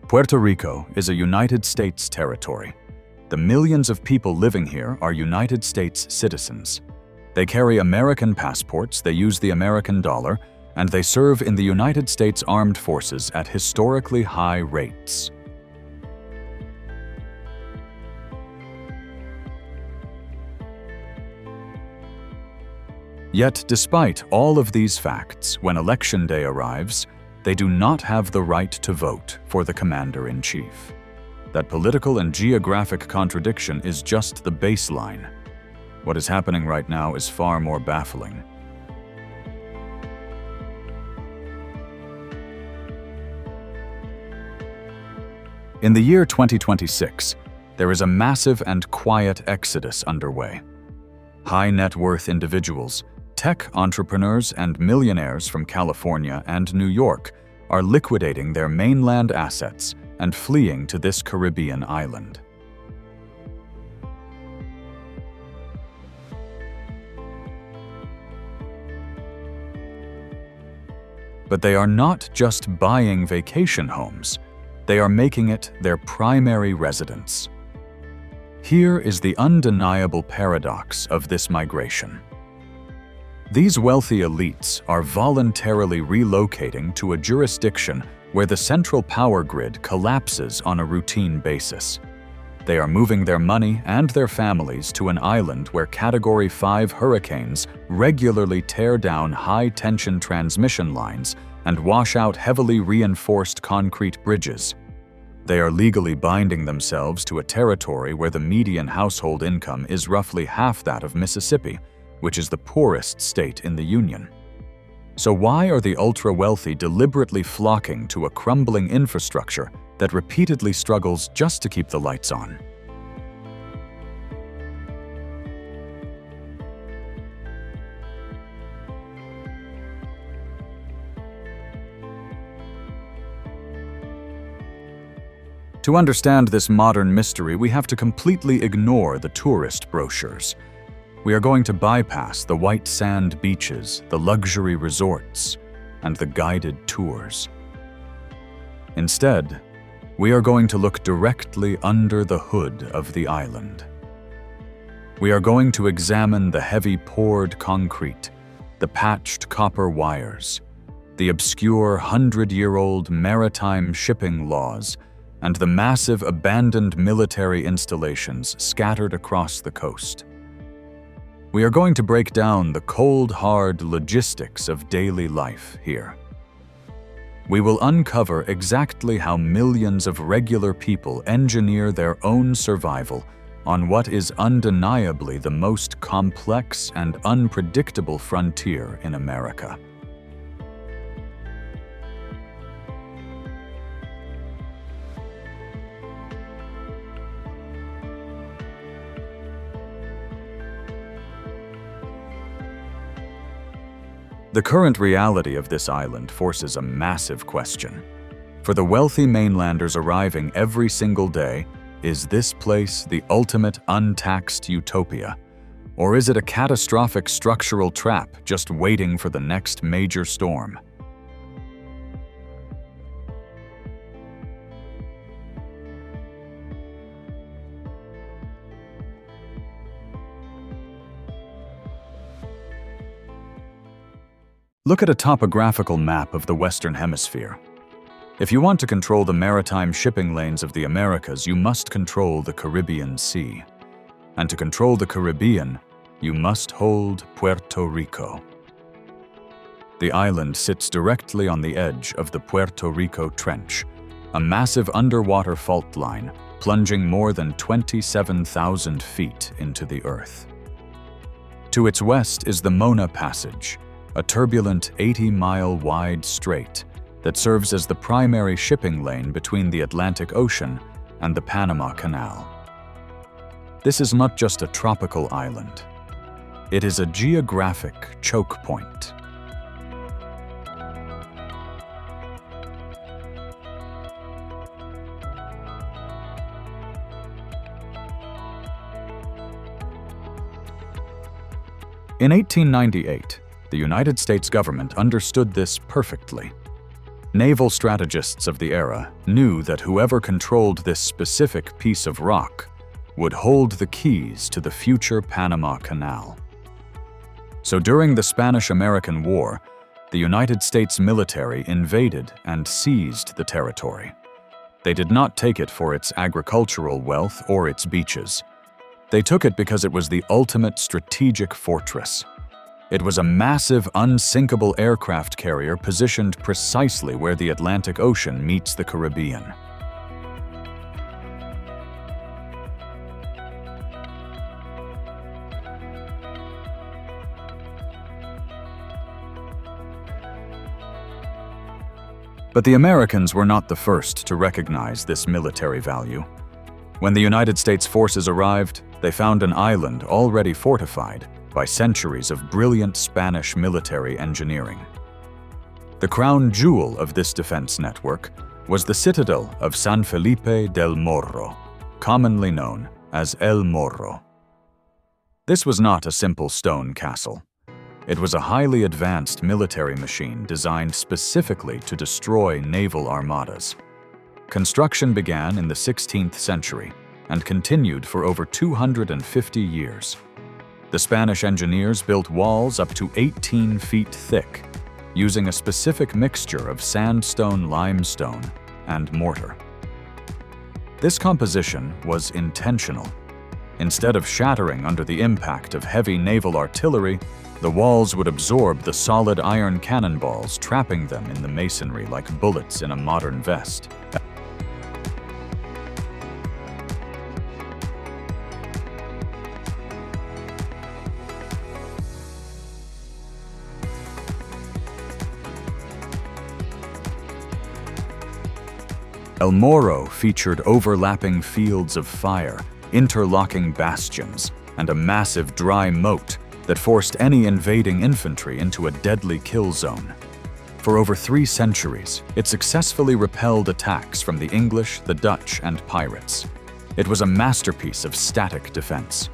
Puerto Rico is a United States territory. The millions of people living here are United States citizens. They carry American passports, they use the American dollar, and they serve in the United States Armed Forces at historically high rates. Yet, despite all of these facts, when Election Day arrives, they do not have the right to vote for the Commander-in-Chief. That political and geographic contradiction is just the baseline. What is happening right now is far more baffling. In the year 2026, there is a massive and quiet exodus underway. High net worth individuals, tech entrepreneurs, and millionaires from California and New York are liquidating their mainland assets and fleeing to this Caribbean island. But they are not just buying vacation homes, they are making it their primary residence. Here is the undeniable paradox of this migration. These wealthy elites are voluntarily relocating to a jurisdiction where the central power grid collapses on a routine basis. They are moving their money and their families to an island where Category 5 hurricanes regularly tear down high-tension transmission lines and wash out heavily reinforced concrete bridges. They are legally binding themselves to a territory where the median household income is roughly half that of Mississippi, which is the poorest state in the Union. So why are the ultra-wealthy deliberately flocking to a crumbling infrastructure that repeatedly struggles just to keep the lights on? To understand this modern mystery, we have to completely ignore the tourist brochures. We are going to bypass the white sand beaches, the luxury resorts, and the guided tours. Instead, we are going to look directly under the hood of the island. We are going to examine the heavy poured concrete, the patched copper wires, the obscure 100-year-old maritime shipping laws, and the massive abandoned military installations scattered across the coast. We are going to break down the cold, hard logistics of daily life here. We will uncover exactly how millions of regular people engineer their own survival on what is undeniably the most complex and unpredictable frontier in America. The current reality of this island forces a massive question. For the wealthy mainlanders arriving every single day, is this place the ultimate untaxed utopia? Or is it a catastrophic structural trap just waiting for the next major storm? Look at a topographical map of the Western Hemisphere. If you want to control the maritime shipping lanes of the Americas, you must control the Caribbean Sea. And to control the Caribbean, you must hold Puerto Rico. The island sits directly on the edge of the Puerto Rico Trench, a massive underwater fault line plunging more than 27,000 feet into the earth. To its west is the Mona Passage, a turbulent 80-mile-wide strait that serves as the primary shipping lane between the Atlantic Ocean and the Panama Canal. This is not just a tropical island. It is a geographic choke point. In 1898, the United States government understood this perfectly. Naval strategists of the era knew that whoever controlled this specific piece of rock would hold the keys to the future Panama Canal. So during the Spanish-American War, the United States military invaded and seized the territory. They did not take it for its agricultural wealth or its beaches. They took it because it was the ultimate strategic fortress. It was a massive, unsinkable aircraft carrier positioned precisely where the Atlantic Ocean meets the Caribbean. But the Americans were not the first to recognize this military value. When the United States forces arrived, they found an island already fortified by centuries of brilliant Spanish military engineering. The crown jewel of this defense network was the citadel of San Felipe del Morro, commonly known as El Morro. This was not a simple stone castle. It was a highly advanced military machine designed specifically to destroy naval armadas. Construction began in the 16th century and continued for over 250 years. The Spanish engineers built walls up to 18 feet thick, using a specific mixture of sandstone, limestone, and mortar. This composition was intentional. Instead of shattering under the impact of heavy naval artillery, the walls would absorb the solid iron cannonballs, trapping them in the masonry like bullets in a modern vest. El Morro featured overlapping fields of fire, interlocking bastions, and a massive dry moat that forced any invading infantry into a deadly kill zone. For over 3 centuries, it successfully repelled attacks from the English, the Dutch, and pirates. It was a masterpiece of static defense.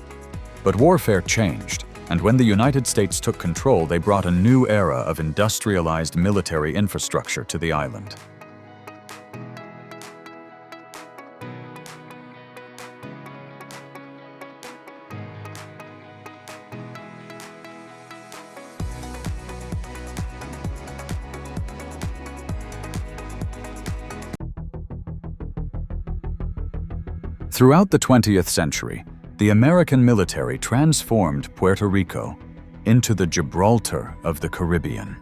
But warfare changed, and when the United States took control, they brought a new era of industrialized military infrastructure to the island. Throughout the 20th century, the American military transformed Puerto Rico into the Gibraltar of the Caribbean.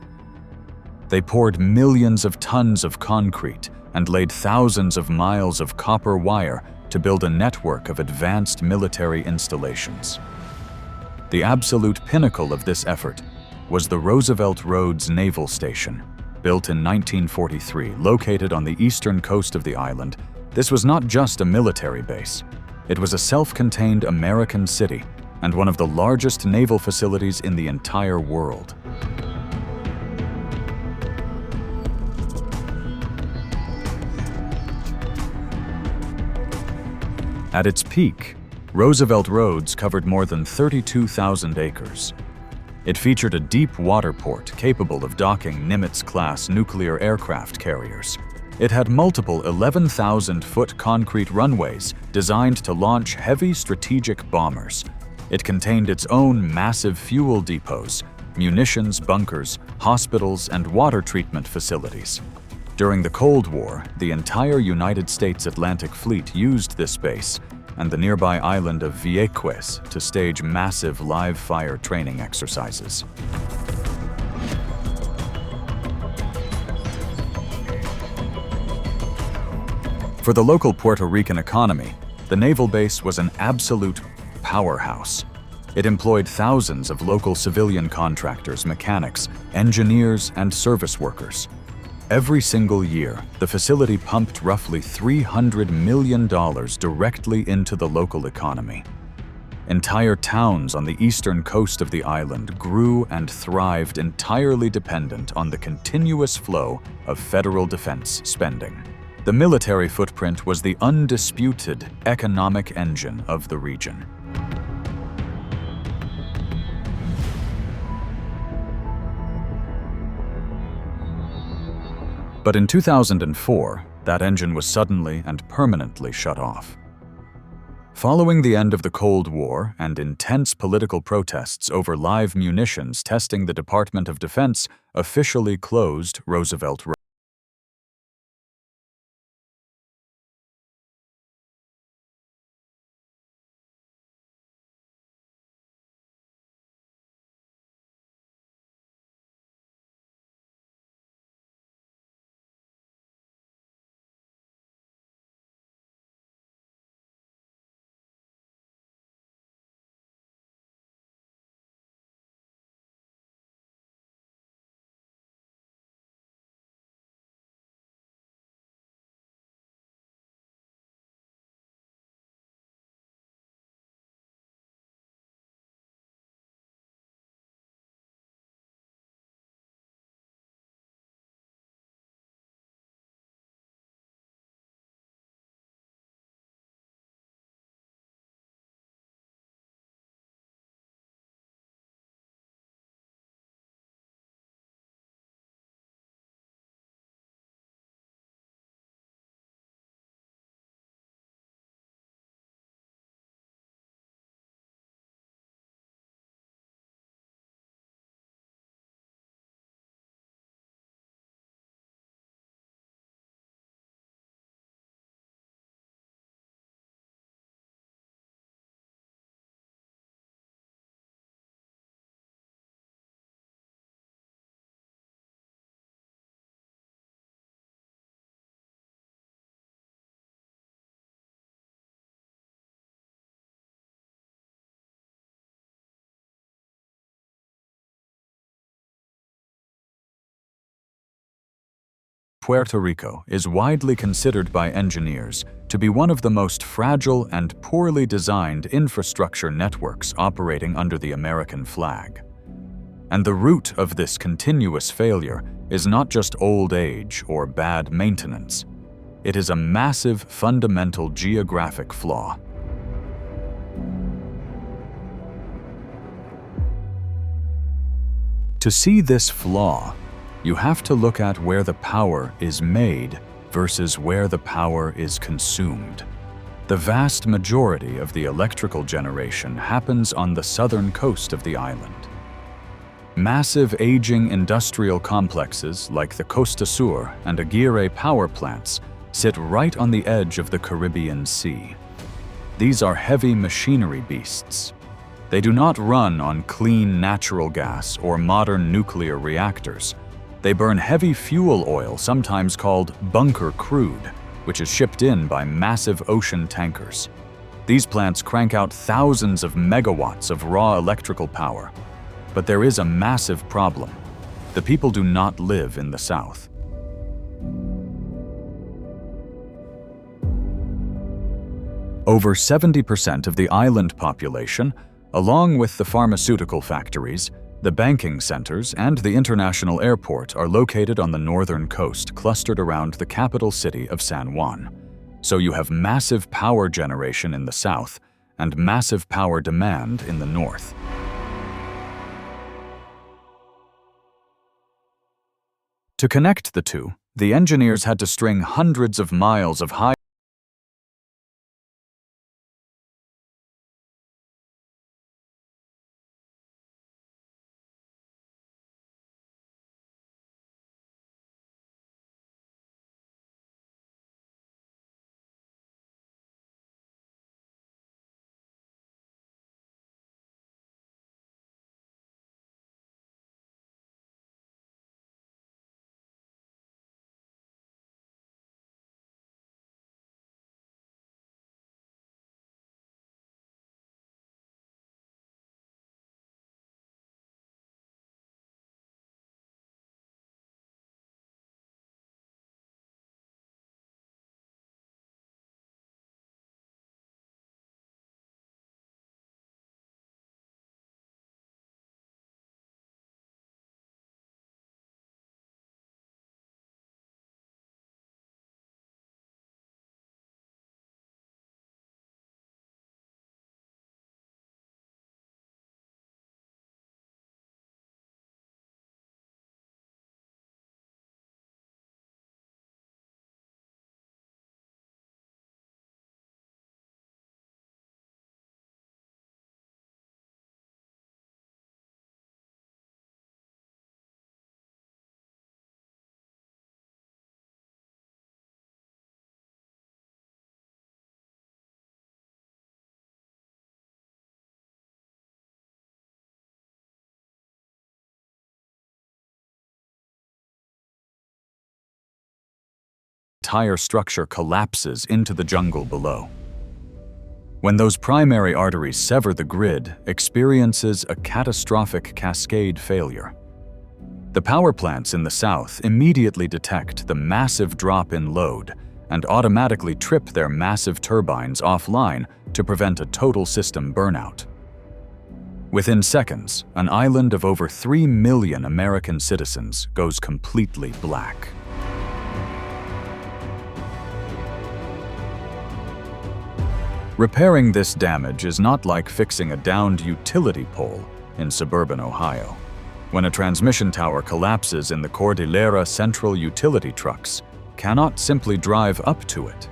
They poured millions of tons of concrete and laid thousands of miles of copper wire to build a network of advanced military installations. The absolute pinnacle of this effort was the Roosevelt Roads Naval Station, built in 1943, located on the eastern coast of the island. This was not just a military base. It was a self-contained American city and one of the largest naval facilities in the entire world. At its peak, Roosevelt Roads covered more than 32,000 acres. It featured a deep water port capable of docking Nimitz-class nuclear aircraft carriers. It had multiple 11,000-foot concrete runways designed to launch heavy strategic bombers. It contained its own massive fuel depots, munitions bunkers, hospitals, and water treatment facilities. During the Cold War, the entire United States Atlantic Fleet used this base and the nearby island of Vieques to stage massive live-fire training exercises. For the local Puerto Rican economy, the naval base was an absolute powerhouse. It employed thousands of local civilian contractors, mechanics, engineers, and service workers. Every single year, the facility pumped roughly $300 million directly into the local economy. Entire towns on the eastern coast of the island grew and thrived entirely dependent on the continuous flow of federal defense spending. The military footprint was the undisputed economic engine of the region. But in 2004, that engine was suddenly and permanently shut off. Following the end of the Cold War and intense political protests over live munitions testing, the Department of Defense officially closed Roosevelt Road. Puerto Rico is widely considered by engineers to be one of the most fragile and poorly designed infrastructure networks operating under the American flag. And the root of this continuous failure is not just old age or bad maintenance. It is a massive fundamental geographic flaw. To see this flaw, you have to look at where the power is made versus where the power is consumed. The vast majority of the electrical generation happens on the southern coast of the island. Massive aging industrial complexes like the Costa Sur and Aguirre power plants sit right on the edge of the Caribbean Sea. These are heavy machinery beasts. They do not run on clean natural gas or modern nuclear reactors. They burn heavy fuel oil, sometimes called bunker crude, which is shipped in by massive ocean tankers. These plants crank out thousands of megawatts of raw electrical power. But there is a massive problem. The people do not live in the South. Over 70% of the island population, along with the pharmaceutical factories, the banking centers, and the international airport are located on the northern coast, clustered around the capital city of San Juan. So you have massive power generation in the south and massive power demand in the north. To connect the two, the engineers had to string hundreds of miles of high entire structure collapses into the jungle below. When those primary arteries sever, the grid experiences a catastrophic cascade failure. The power plants in the south immediately detect the massive drop in load and automatically trip their massive turbines offline to prevent a total system burnout. Within seconds, an island of over 3 million American citizens goes completely black. Repairing this damage is not like fixing a downed utility pole in suburban Ohio. When a transmission tower collapses in the Cordillera, central utility trucks cannot simply drive up to it.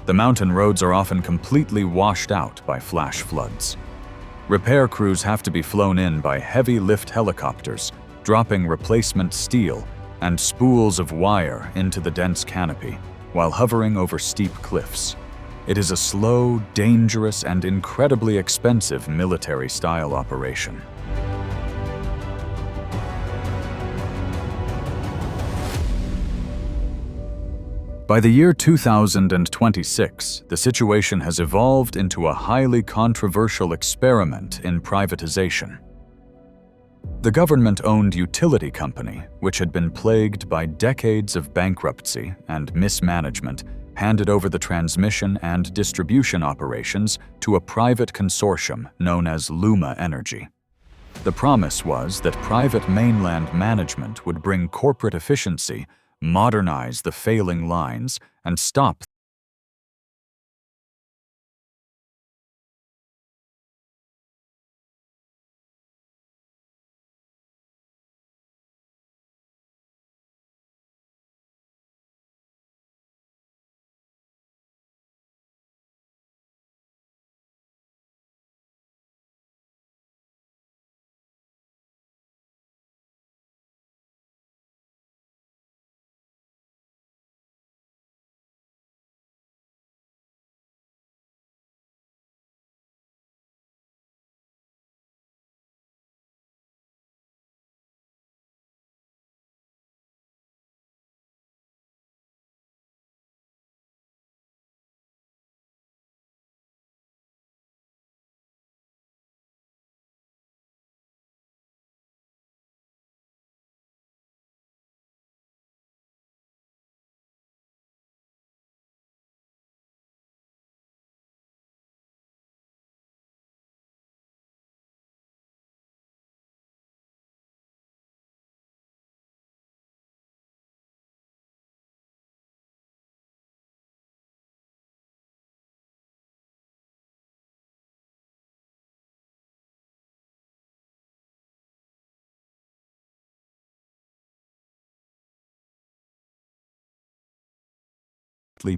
The mountain roads are often completely washed out by flash floods. Repair crews have to be flown in by heavy lift helicopters, dropping replacement steel and spools of wire into the dense canopy while hovering over steep cliffs. It is a slow, dangerous, and incredibly expensive military-style operation. By the year 2026, the situation has evolved into a highly controversial experiment in privatization. The government-owned utility company, which had been plagued by decades of bankruptcy and mismanagement, handed over the transmission and distribution operations to a private consortium known as Luma Energy. The promise was that private mainland management would bring corporate efficiency, modernize the failing lines, and stop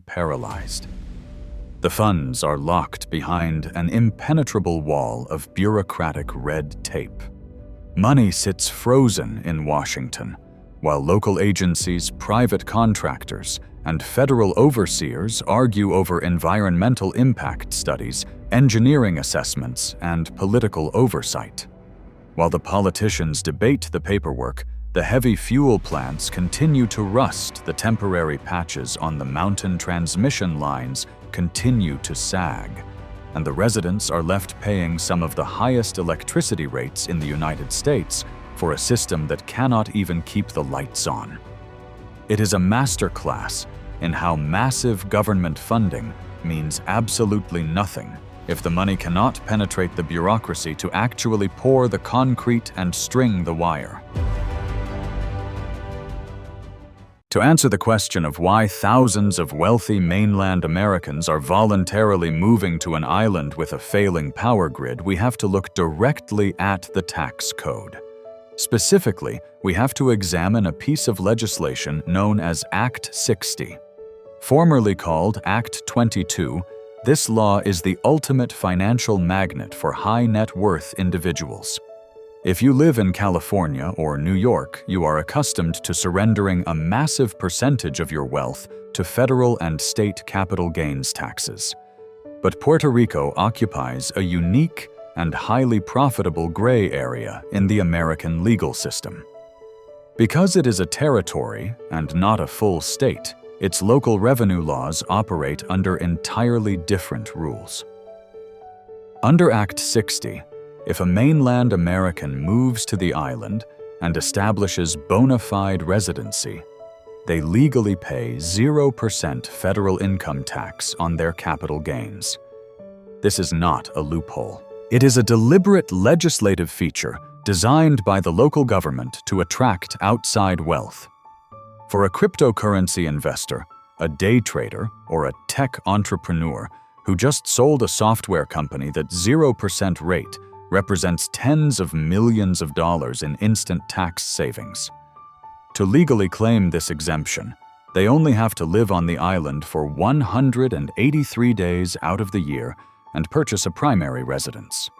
paralyzed. The funds are locked behind an impenetrable wall of bureaucratic red tape. Money sits frozen in Washington, while local agencies, private contractors, and federal overseers argue over environmental impact studies, engineering assessments, and political oversight. While the politicians debate the paperwork, the heavy fuel plants continue to rust, the temporary patches on the mountain transmission lines continue to sag, and the residents are left paying some of the highest electricity rates in the United States for a system that cannot even keep the lights on. It is a masterclass in how massive government funding means absolutely nothing if the money cannot penetrate the bureaucracy to actually pour the concrete and string the wire. To answer the question of why thousands of wealthy mainland Americans are voluntarily moving to an island with a failing power grid, we have to look directly at the tax code. Specifically, we have to examine a piece of legislation known as Act 60. Formerly called Act 22, this law is the ultimate financial magnet for high net worth individuals. If you live in California or New York, you are accustomed to surrendering a massive percentage of your wealth to federal and state capital gains taxes. But Puerto Rico occupies a unique and highly profitable gray area in the American legal system. Because it is a territory and not a full state, its local revenue laws operate under entirely different rules. Under Act 60, if a mainland American moves to the island and establishes bona fide residency, they legally pay 0% federal income tax on their capital gains. This is not a loophole. It is a deliberate legislative feature designed by the local government to attract outside wealth. For a cryptocurrency investor, a day trader, or a tech entrepreneur who just sold a software company that 0% rate represents tens of millions of dollars in instant tax savings. To legally claim this exemption, they only have to live on the island for 183 days out of the year and purchase a primary residence.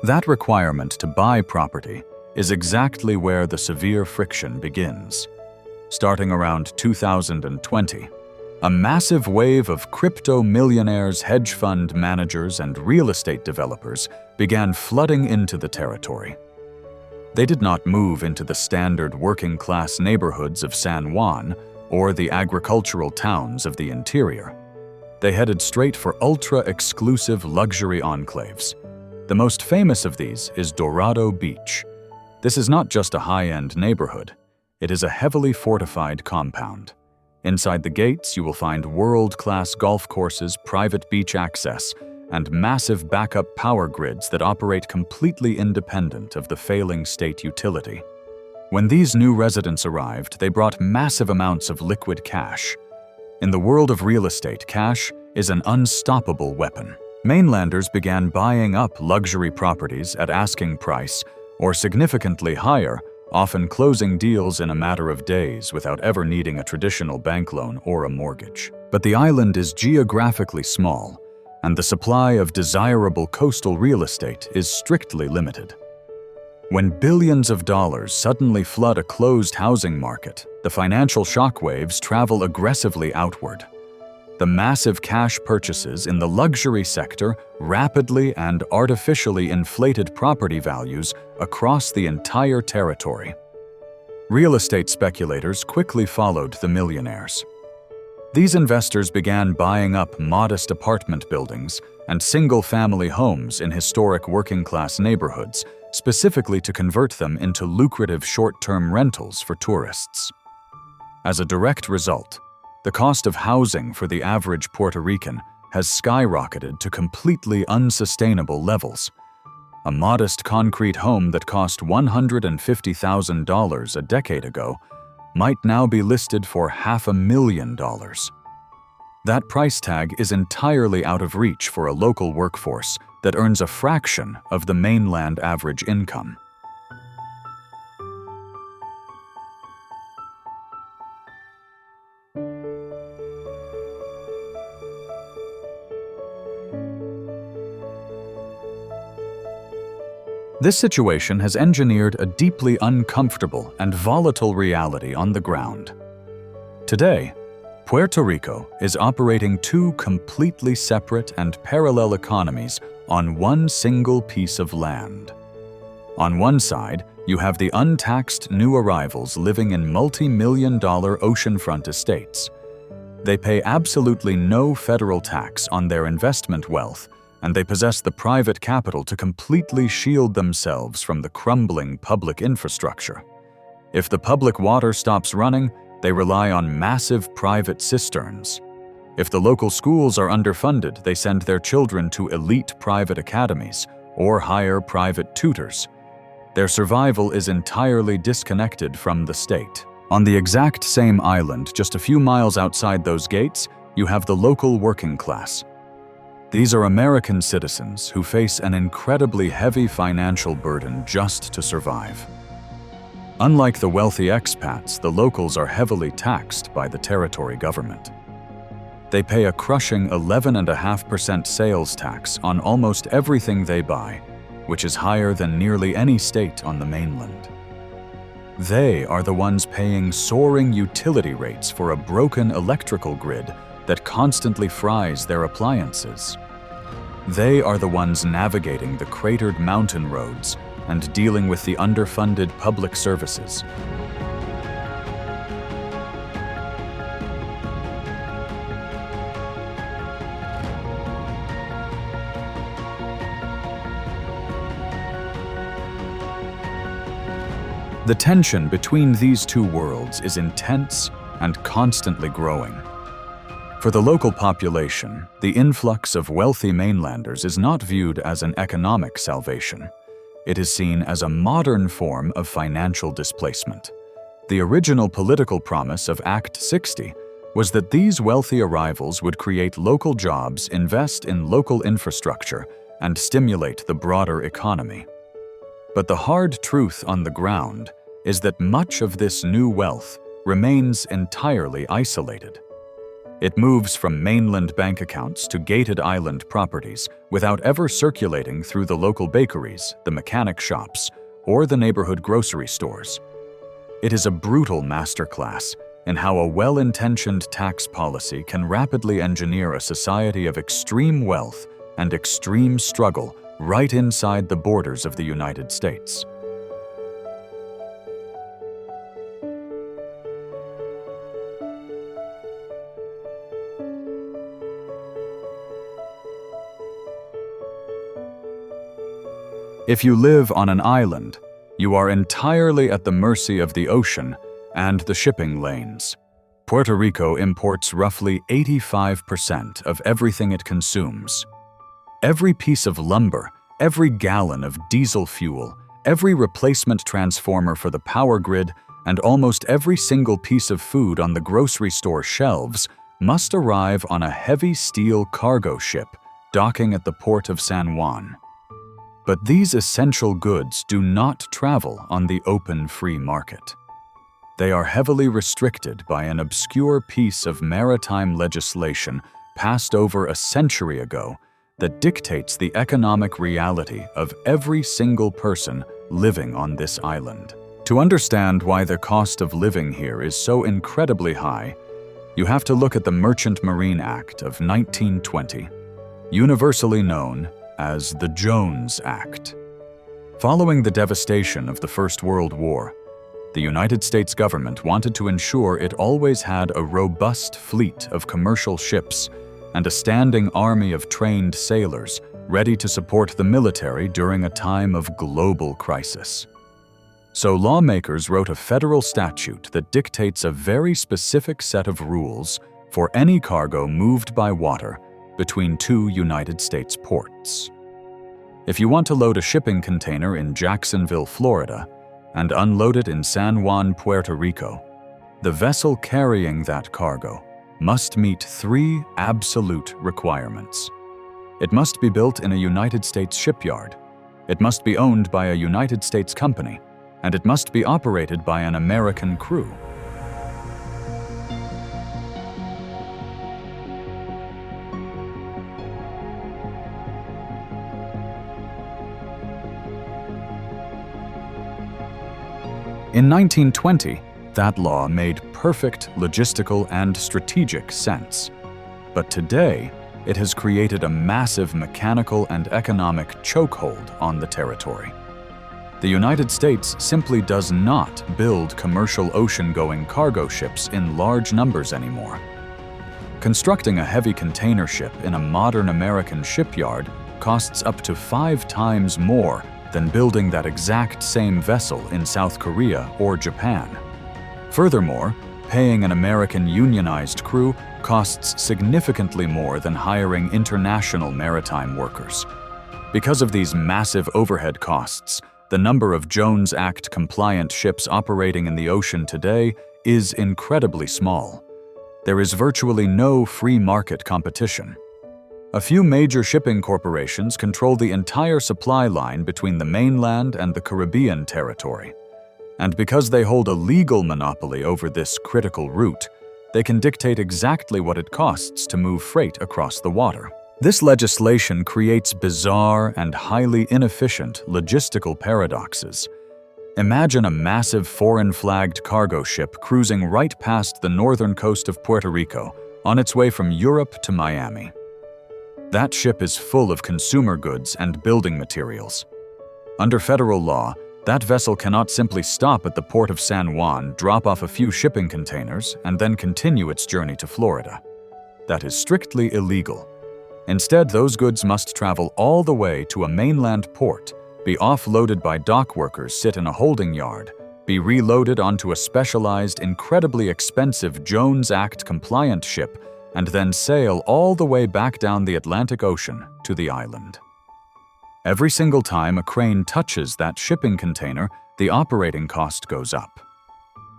That requirement to buy property is exactly where the severe friction begins. Starting around 2020, a massive wave of crypto millionaires, hedge fund managers, and real estate developers began flooding into the territory. They did not move into the standard working-class neighborhoods of San Juan or the agricultural towns of the interior. They headed straight for ultra-exclusive luxury enclaves. The most famous of these is Dorado Beach. This is not just a high-end neighborhood. It is a heavily fortified compound. Inside the gates, you will find world-class golf courses, private beach access, and massive backup power grids that operate completely independent of the failing state utility. When these new residents arrived, they brought massive amounts of liquid cash. In the world of real estate, cash is an unstoppable weapon. Mainlanders began buying up luxury properties at asking price or significantly higher, often closing deals in a matter of days without ever needing a traditional bank loan or a mortgage. But the island is geographically small, and the supply of desirable coastal real estate is strictly limited. When billions of dollars suddenly flood a closed housing market, the financial shockwaves travel aggressively outward. The massive cash purchases in the luxury sector rapidly and artificially inflated property values across the entire territory. Real estate speculators quickly followed the millionaires. These investors began buying up modest apartment buildings and single-family homes in historic working-class neighborhoods, specifically to convert them into lucrative short-term rentals for tourists. As a direct result, the cost of housing for the average Puerto Rican has skyrocketed to completely unsustainable levels. A modest concrete home that cost $150,000 a decade ago might now be listed for $500,000. That price tag is entirely out of reach for a local workforce that earns a fraction of the mainland average income. This situation has engineered a deeply uncomfortable and volatile reality on the ground. Today, Puerto Rico is operating two completely separate and parallel economies on one single piece of land. On one side, you have the untaxed new arrivals living in multi-million-dollar oceanfront estates. They pay absolutely no federal tax on their investment wealth, and they possess the private capital to completely shield themselves from the crumbling public infrastructure. If the public water stops running, they rely on massive private cisterns. If the local schools are underfunded, they send their children to elite private academies or hire private tutors. Their survival is entirely disconnected from the state. On the exact same island, just a few miles outside those gates, you have the local working class. These are American citizens who face an incredibly heavy financial burden just to survive. Unlike the wealthy expats, the locals are heavily taxed by the territory government. They pay a crushing 11.5% sales tax on almost everything they buy, which is higher than nearly any state on the mainland. They are the ones paying soaring utility rates for a broken electrical grid that constantly fries their appliances. They are the ones navigating the cratered mountain roads and dealing with the underfunded public services. The tension between these two worlds is intense and constantly growing. For the local population, the influx of wealthy mainlanders is not viewed as an economic salvation. It is seen as a modern form of financial displacement. The original political promise of Act 60 was that these wealthy arrivals would create local jobs, invest in local infrastructure, and stimulate the broader economy. But the hard truth on the ground is that much of this new wealth remains entirely isolated. It moves from mainland bank accounts to gated island properties without ever circulating through the local bakeries, the mechanic shops, or the neighborhood grocery stores. It is a brutal masterclass in how a well-intentioned tax policy can rapidly engineer a society of extreme wealth and extreme struggle right inside the borders of the United States. If you live on an island, you are entirely at the mercy of the ocean and the shipping lanes. Puerto Rico imports roughly 85% of everything it consumes. Every piece of lumber, every gallon of diesel fuel, every replacement transformer for the power grid, and almost every single piece of food on the grocery store shelves must arrive on a heavy steel cargo ship docking at the port of San Juan. But these essential goods do not travel on the open free market. They are heavily restricted by an obscure piece of maritime legislation passed over a century ago that dictates the economic reality of every single person living on this island. To understand why the cost of living here is so incredibly high, you have to look at the Merchant Marine Act of 1920, universally known as the Jones Act. Following the devastation of the First World War, the United States government wanted to ensure it always had a robust fleet of commercial ships and a standing army of trained sailors ready to support the military during a time of global crisis. So lawmakers wrote a federal statute that dictates a very specific set of rules for any cargo moved by water between two United States ports. If you want to load a shipping container in Jacksonville, Florida, and unload it in San Juan, Puerto Rico, the vessel carrying that cargo must meet 3 absolute requirements. It must be built in a United States shipyard, it must be owned by a United States company, and it must be operated by an American crew. In 1920, that law made perfect logistical and strategic sense. But today, it has created a massive mechanical and economic chokehold on the territory. The United States simply does not build commercial ocean-going cargo ships in large numbers anymore. Constructing a heavy container ship in a modern American shipyard costs up to 5 times more than building that exact same vessel in South Korea or Japan. Furthermore, paying an American unionized crew costs significantly more than hiring international maritime workers. Because of these massive overhead costs, the number of Jones Act-compliant ships operating in the ocean today is incredibly small. There is virtually no free market competition. A few major shipping corporations control the entire supply line between the mainland and the Caribbean territory. And because they hold a legal monopoly over this critical route, they can dictate exactly what it costs to move freight across the water. This legislation creates bizarre and highly inefficient logistical paradoxes. Imagine a massive foreign-flagged cargo ship cruising right past the northern coast of Puerto Rico on its way from Europe to Miami. That ship is full of consumer goods and building materials. Under federal law, that vessel cannot simply stop at the port of San Juan, drop off a few shipping containers, and then continue its journey to Florida. That is strictly illegal. Instead, those goods must travel all the way to a mainland port, be offloaded by dock workers sit in a holding yard, be reloaded onto a specialized, incredibly expensive Jones Act-compliant ship, and then sail all the way back down the Atlantic Ocean to the island. Every single time a crane touches that shipping container, the operating cost goes up.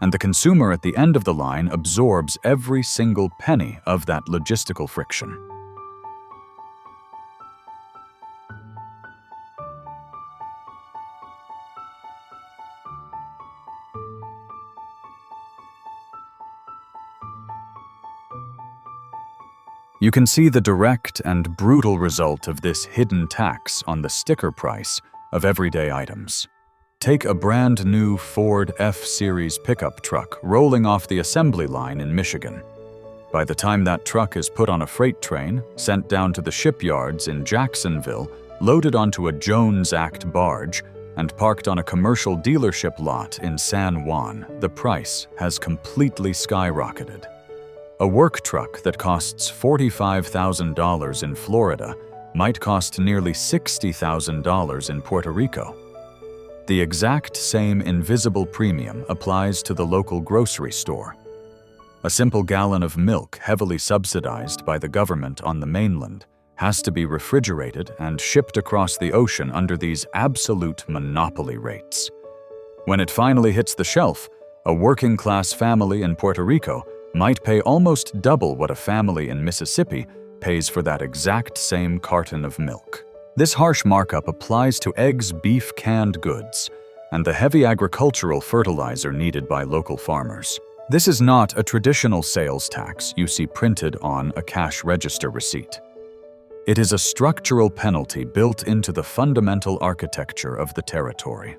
And the consumer at the end of the line absorbs every single penny of that logistical friction. You can see the direct and brutal result of this hidden tax on the sticker price of everyday items. Take a brand new Ford F-Series pickup truck rolling off the assembly line in Michigan. By the time that truck is put on a freight train, sent down to the shipyards in Jacksonville, loaded onto a Jones Act barge, and parked on a commercial dealership lot in San Juan, the price has completely skyrocketed. A work truck that costs $45,000 in Florida might cost nearly $60,000 in Puerto Rico. The exact same invisible premium applies to the local grocery store. A simple gallon of milk heavily subsidized by the government on the mainland has to be refrigerated and shipped across the ocean under these absolute monopoly rates. When it finally hits the shelf, a working-class family in Puerto Rico might pay almost double what a family in Mississippi pays for that exact same carton of milk. This harsh markup applies to eggs, beef, canned goods, and the heavy agricultural fertilizer needed by local farmers. This is not a traditional sales tax you see printed on a cash register receipt. It is a structural penalty built into the fundamental architecture of the territory.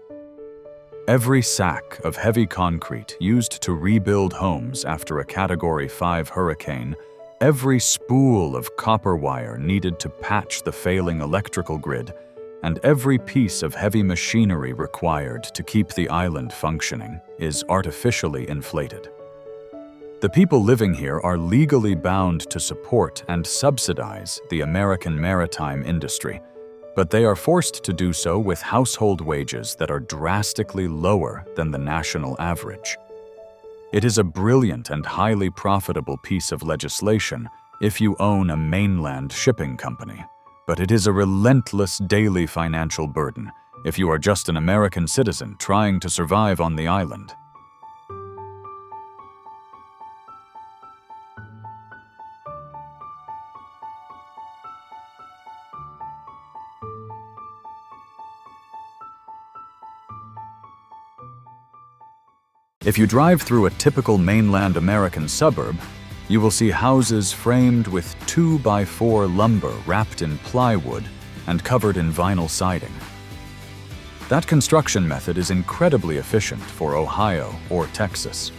Every sack of heavy concrete used to rebuild homes after a Category 5 hurricane, every spool of copper wire needed to patch the failing electrical grid, and every piece of heavy machinery required to keep the island functioning is artificially inflated. The people living here are legally bound to support and subsidize the American maritime industry, but they are forced to do so with household wages that are drastically lower than the national average. It is a brilliant and highly profitable piece of legislation if you own a mainland shipping company, but it is a relentless daily financial burden if you are just an American citizen trying to survive on the island. If you drive through a typical mainland American suburb, you will see houses framed with 2x4 lumber wrapped in plywood and covered in vinyl siding. That construction method is incredibly efficient for Ohio or Texas.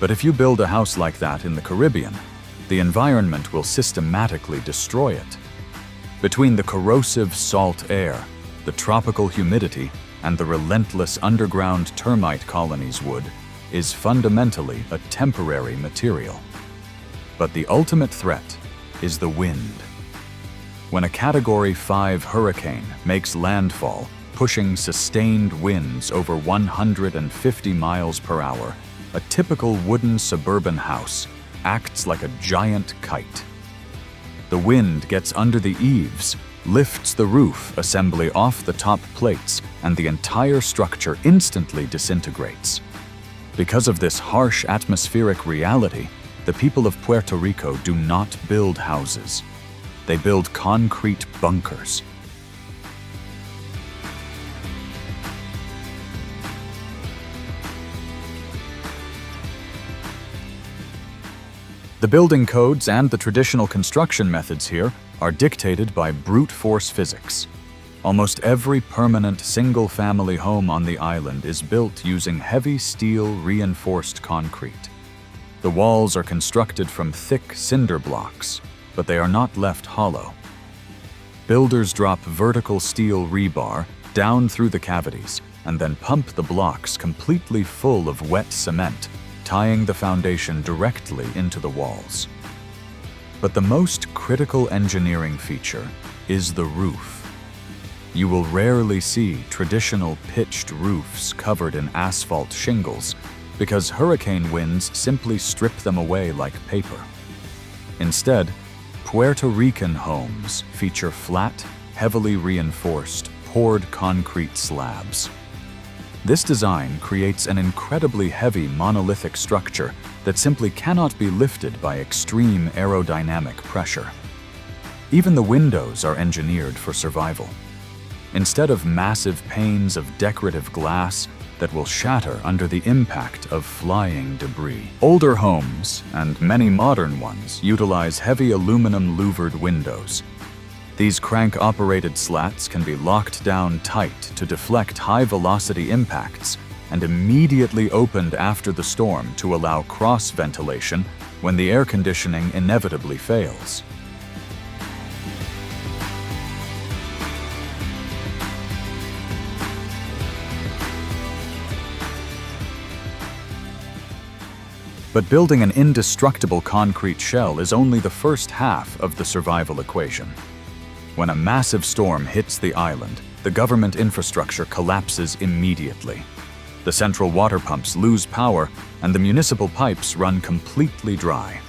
But if you build a house like that in the Caribbean, the environment will systematically destroy it. Between the corrosive salt air, the tropical humidity, and the relentless underground termite colonies would, is fundamentally a temporary material. But the ultimate threat is the wind. When a Category 5 hurricane makes landfall, pushing sustained winds over 150 miles per hour, a typical wooden suburban house acts like a giant kite. The wind gets under the eaves, lifts the roof assembly off the top plates, and the entire structure instantly disintegrates. Because of this harsh atmospheric reality, the people of Puerto Rico do not build houses. They build concrete bunkers. The building codes and the traditional construction methods here are dictated by brute force physics. Almost every permanent single-family home on the island is built using heavy steel reinforced concrete. The walls are constructed from thick cinder blocks, but they are not left hollow. Builders drop vertical steel rebar down through the cavities and then pump the blocks completely full of wet cement, tying the foundation directly into the walls. But the most critical engineering feature is the roof. You will rarely see traditional pitched roofs covered in asphalt shingles because hurricane winds simply strip them away like paper. Instead, Puerto Rican homes feature flat, heavily reinforced, poured concrete slabs. This design creates an incredibly heavy monolithic structure that simply cannot be lifted by extreme aerodynamic pressure. Even the windows are engineered for survival. Instead of massive panes of decorative glass that will shatter under the impact of flying debris. Older homes, and many modern ones, utilize heavy aluminum louvered windows. These crank-operated slats can be locked down tight to deflect high-velocity impacts and immediately opened after the storm to allow cross-ventilation when the air conditioning inevitably fails. But building an indestructible concrete shell is only the first half of the survival equation. When a massive storm hits the island, the government infrastructure collapses immediately. The central water pumps lose power, and the municipal pipes run completely dry.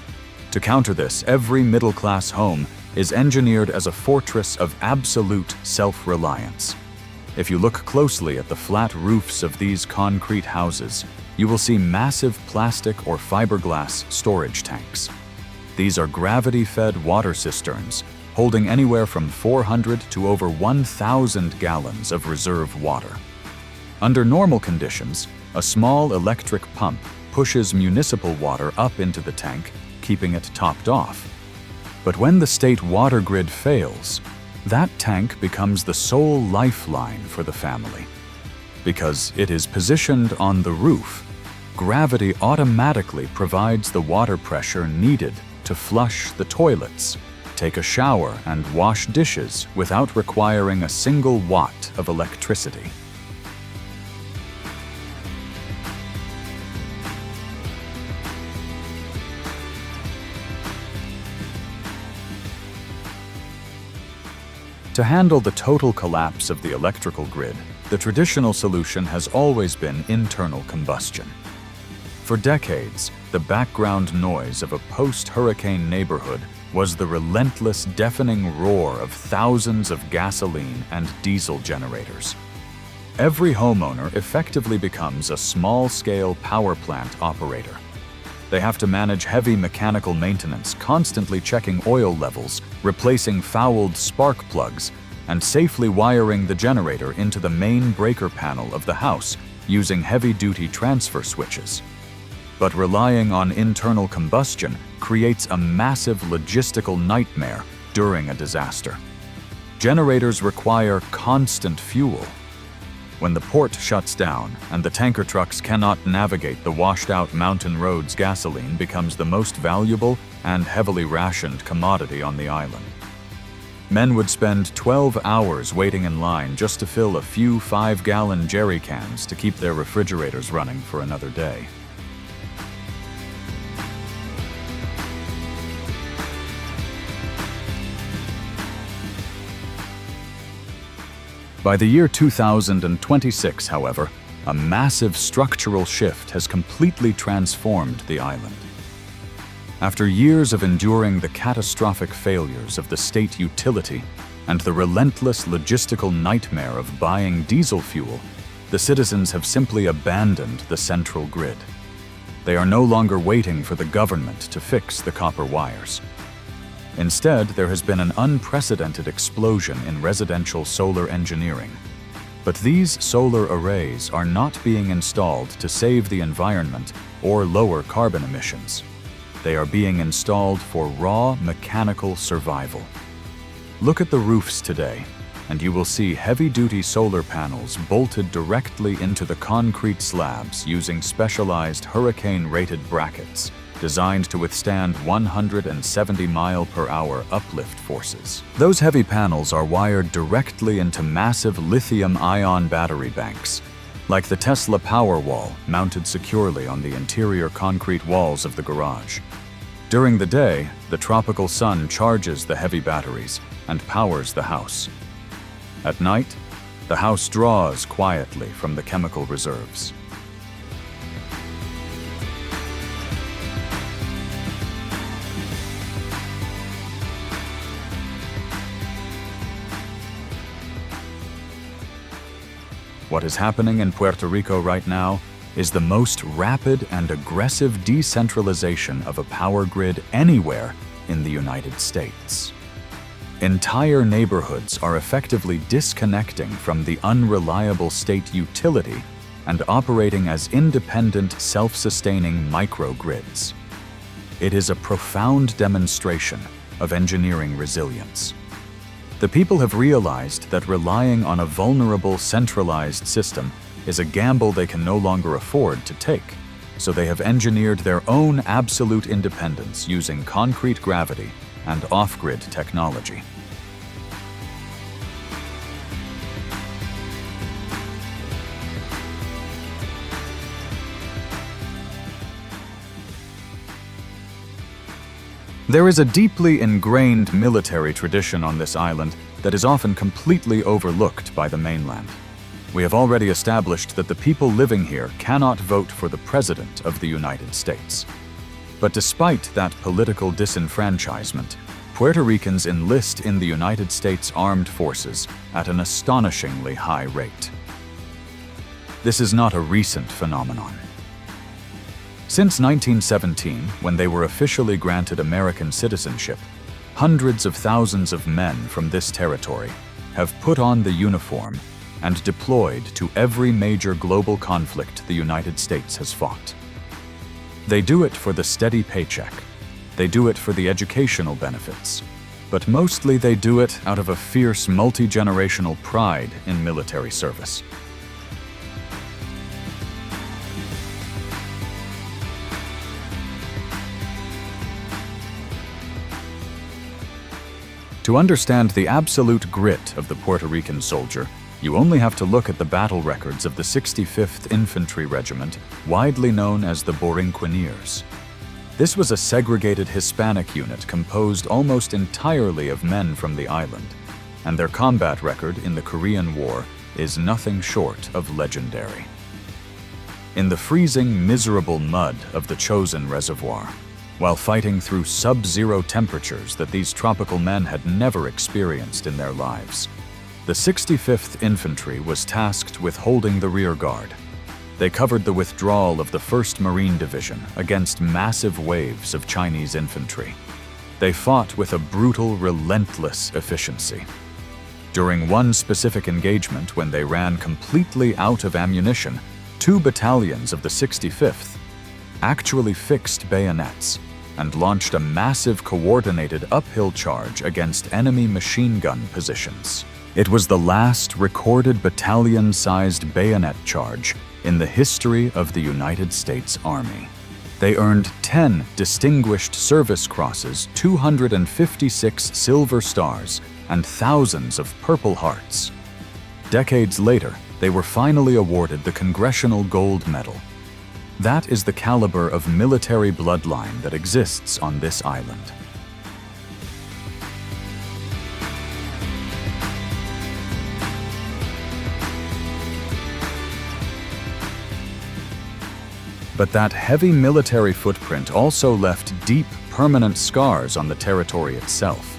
To counter this, every middle-class home is engineered as a fortress of absolute self-reliance. If you look closely at the flat roofs of these concrete houses, you will see massive plastic or fiberglass storage tanks. These are gravity-fed water cisterns, holding anywhere from 400 to over 1,000 gallons of reserve water. Under normal conditions, a small electric pump pushes municipal water up into the tank, keeping it topped off. But when the state water grid fails, that tank becomes the sole lifeline for the family. Because it is positioned on the roof, gravity automatically provides the water pressure needed to flush the toilets, take a shower, and wash dishes without requiring a single watt of electricity. To handle the total collapse of the electrical grid, the traditional solution has always been internal combustion. For decades, the background noise of a post-hurricane neighborhood was the relentless, deafening roar of thousands of gasoline and diesel generators. Every homeowner effectively becomes a small-scale power plant operator. They have to manage heavy mechanical maintenance, constantly checking oil levels, replacing fouled spark plugs, and safely wiring the generator into the main breaker panel of the house using heavy-duty transfer switches. But relying on internal combustion creates a massive logistical nightmare during a disaster. Generators require constant fuel. When the port shuts down and the tanker trucks cannot navigate the washed-out mountain roads, gasoline becomes the most valuable and heavily rationed commodity on the island. Men would spend 12 hours waiting in line just to fill a few 5-gallon jerry cans to keep their refrigerators running for another day. By the year 2026, however, a massive structural shift has completely transformed the island. After years of enduring the catastrophic failures of the state utility and the relentless logistical nightmare of buying diesel fuel, the citizens have simply abandoned the central grid. They are no longer waiting for the government to fix the copper wires. Instead, there has been an unprecedented explosion in residential solar engineering. But these solar arrays are not being installed to save the environment or lower carbon emissions. They are being installed for raw mechanical survival. Look at the roofs today, and you will see heavy-duty solar panels bolted directly into the concrete slabs using specialized hurricane-rated brackets, designed to withstand 170 mile-per-hour uplift forces. Those heavy panels are wired directly into massive lithium-ion battery banks, like the Tesla Powerwall mounted securely on the interior concrete walls of the garage. During the day, the tropical sun charges the heavy batteries and powers the house. At night, the house draws quietly from the chemical reserves. What is happening in Puerto Rico right now is the most rapid and aggressive decentralization of a power grid anywhere in the United States. Entire neighborhoods are effectively disconnecting from the unreliable state utility and operating as independent, self-sustaining microgrids. It is a profound demonstration of engineering resilience. The people have realized that relying on a vulnerable, centralized system is a gamble they can no longer afford to take, so they have engineered their own absolute independence using concrete gravity and off-grid technology. There is a deeply ingrained military tradition on this island that is often completely overlooked by the mainland. We have already established that the people living here cannot vote for the President of the United States. But despite that political disenfranchisement, Puerto Ricans enlist in the United States Armed Forces at an astonishingly high rate. This is not a recent phenomenon. Since 1917, when they were officially granted American citizenship, hundreds of thousands of men from this territory have put on the uniform and deployed to every major global conflict the United States has fought. They do it for the steady paycheck. They do it for the educational benefits. But mostly they do it out of a fierce multi-generational pride in military service. To understand the absolute grit of the Puerto Rican soldier, you only have to look at the battle records of the 65th Infantry Regiment, widely known as the Borinqueniers. This was a segregated Hispanic unit composed almost entirely of men from the island, and their combat record in the Korean War is nothing short of legendary. In the freezing, miserable mud of the Chosin Reservoir, while fighting through sub-zero temperatures that these tropical men had never experienced in their lives, the 65th Infantry was tasked with holding the rear guard. They covered the withdrawal of the 1st Marine Division against massive waves of Chinese infantry. They fought with a brutal, relentless efficiency. During one specific engagement, when they ran completely out of ammunition, 2 battalions of the 65th actually fixed bayonets and launched a massive coordinated uphill charge against enemy machine gun positions. It was the last recorded battalion-sized bayonet charge in the history of the United States Army. They earned 10 Distinguished Service Crosses, 256 Silver Stars, and thousands of Purple Hearts. Decades later, they were finally awarded the Congressional Gold Medal. That is the caliber of military bloodline that exists on this island. But that heavy military footprint also left deep, permanent scars on the territory itself.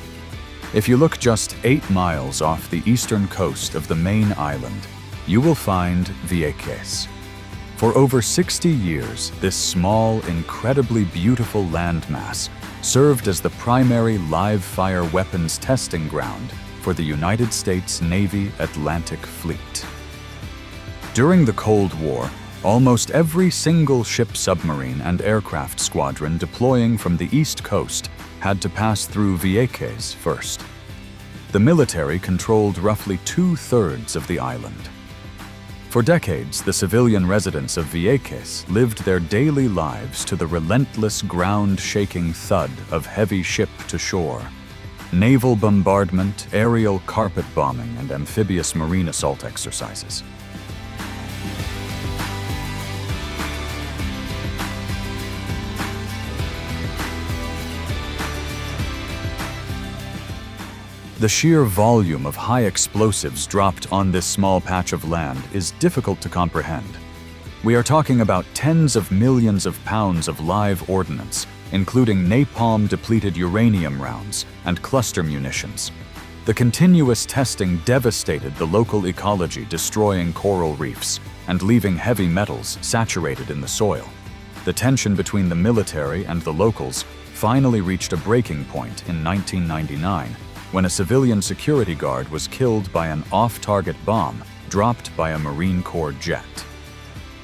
If you look just 8 miles off the eastern coast of the main island, you will find Vieques. For over 60 years, this small, incredibly beautiful landmass served as the primary live-fire weapons testing ground for the United States Navy Atlantic Fleet. During the Cold War, almost every single ship, submarine, and aircraft squadron deploying from the East Coast had to pass through Vieques first. The military controlled roughly 2/3 of the island. For decades, the civilian residents of Vieques lived their daily lives to the relentless ground-shaking thud of heavy ship-to-shore, naval bombardment, aerial carpet bombing, and amphibious marine assault exercises. The sheer volume of high explosives dropped on this small patch of land is difficult to comprehend. We are talking about tens of millions of pounds of live ordnance, including napalm-depleted uranium rounds and cluster munitions. The continuous testing devastated the local ecology, destroying coral reefs and leaving heavy metals saturated in the soil. The tension between the military and the locals finally reached a breaking point in 1999, when a civilian security guard was killed by an off-target bomb dropped by a Marine Corps jet.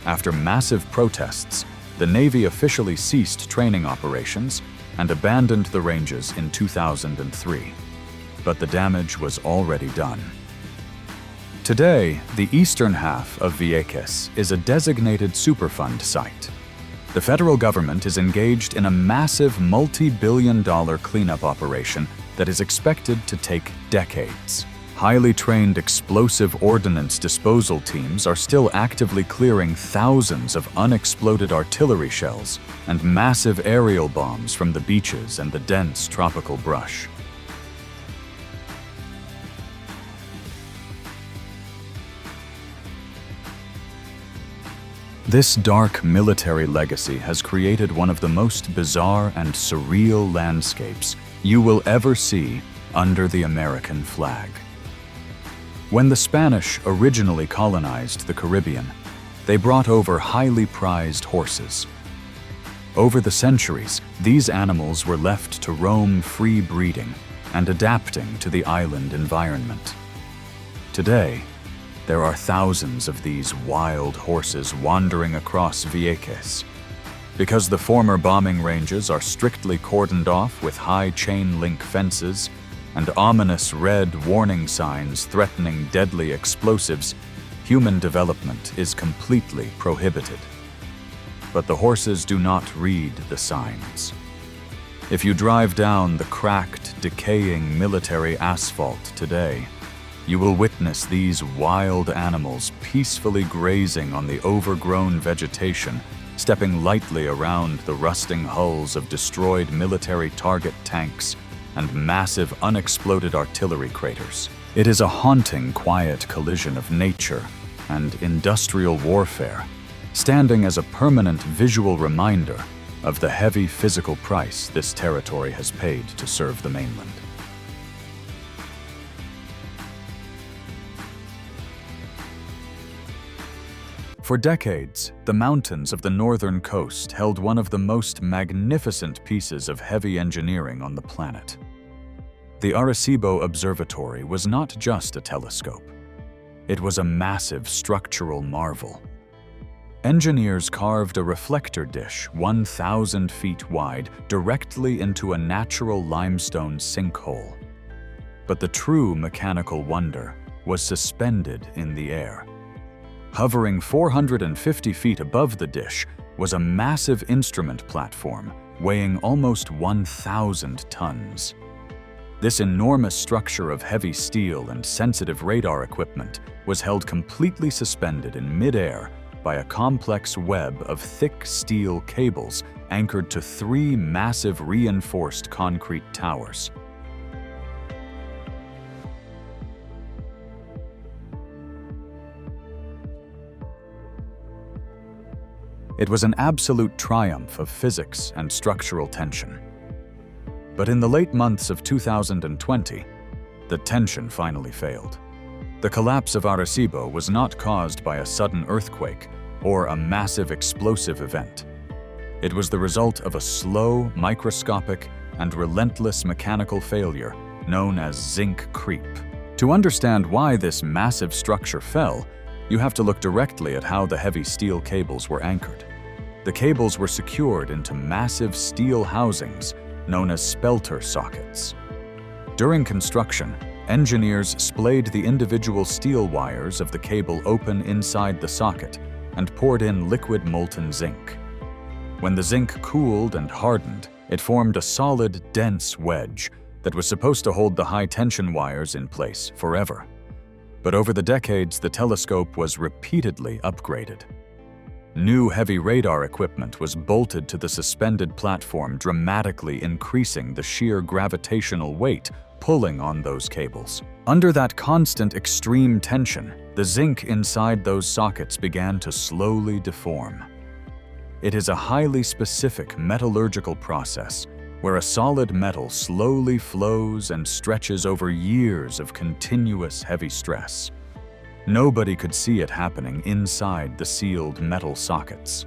After massive protests, the Navy officially ceased training operations and abandoned the ranges in 2003. But the damage was already done. Today, the eastern half of Vieques is a designated Superfund site. The federal government is engaged in a massive multi-billion-dollar cleanup operation that is expected to take decades. Highly trained explosive ordnance disposal teams are still actively clearing thousands of unexploded artillery shells and massive aerial bombs from the beaches and the dense tropical brush. This dark military legacy has created one of the most bizarre and surreal landscapes you will ever see under the American flag. When the Spanish originally colonized the Caribbean, they brought over highly prized horses. Over the centuries, these animals were left to roam free breeding and adapting to the island environment. Today, there are thousands of these wild horses wandering across Vieques. Because the former bombing ranges are strictly cordoned off with high chain-link fences and ominous red warning signs threatening deadly explosives, human development is completely prohibited. But the horses do not read the signs. If you drive down the cracked, decaying military asphalt today, you will witness these wild animals peacefully grazing on the overgrown vegetation, stepping lightly around the rusting hulls of destroyed military target tanks and massive unexploded artillery craters. It is a haunting, quiet collision of nature and industrial warfare, standing as a permanent visual reminder of the heavy physical price this territory has paid to serve the mainland. For decades, the mountains of the northern coast held one of the most magnificent pieces of heavy engineering on the planet. The Arecibo Observatory was not just a telescope. It was a massive structural marvel. Engineers carved a reflector dish 1,000 feet wide directly into a natural limestone sinkhole. But the true mechanical wonder was suspended in the air. Hovering 450 feet above the dish was a massive instrument platform weighing almost 1,000 tons. This enormous structure of heavy steel and sensitive radar equipment was held completely suspended in mid-air by a complex web of thick steel cables anchored to 3 massive reinforced concrete towers. It was an absolute triumph of physics and structural tension. But in the late months of 2020, the tension finally failed. The collapse of Arecibo was not caused by a sudden earthquake or a massive explosive event. It was the result of a slow, microscopic, and relentless mechanical failure known as zinc creep. To understand why this massive structure fell, you have to look directly at how the heavy steel cables were anchored. The cables were secured into massive steel housings known as spelter sockets. During construction, Engineers splayed the individual steel wires of the cable open inside the socket and poured in liquid molten zinc. When the zinc cooled and hardened, it formed a solid, dense wedge that was supposed to hold the high-tension wires in place forever. But over the decades, the telescope was repeatedly upgraded. New heavy radar equipment was bolted to the suspended platform, dramatically increasing the sheer gravitational weight pulling on those cables. Under that constant extreme tension, the zinc inside those sockets began to slowly deform. It is a highly specific metallurgical process where a solid metal slowly flows and stretches over years of continuous heavy stress. Nobody could see it happening inside the sealed metal sockets.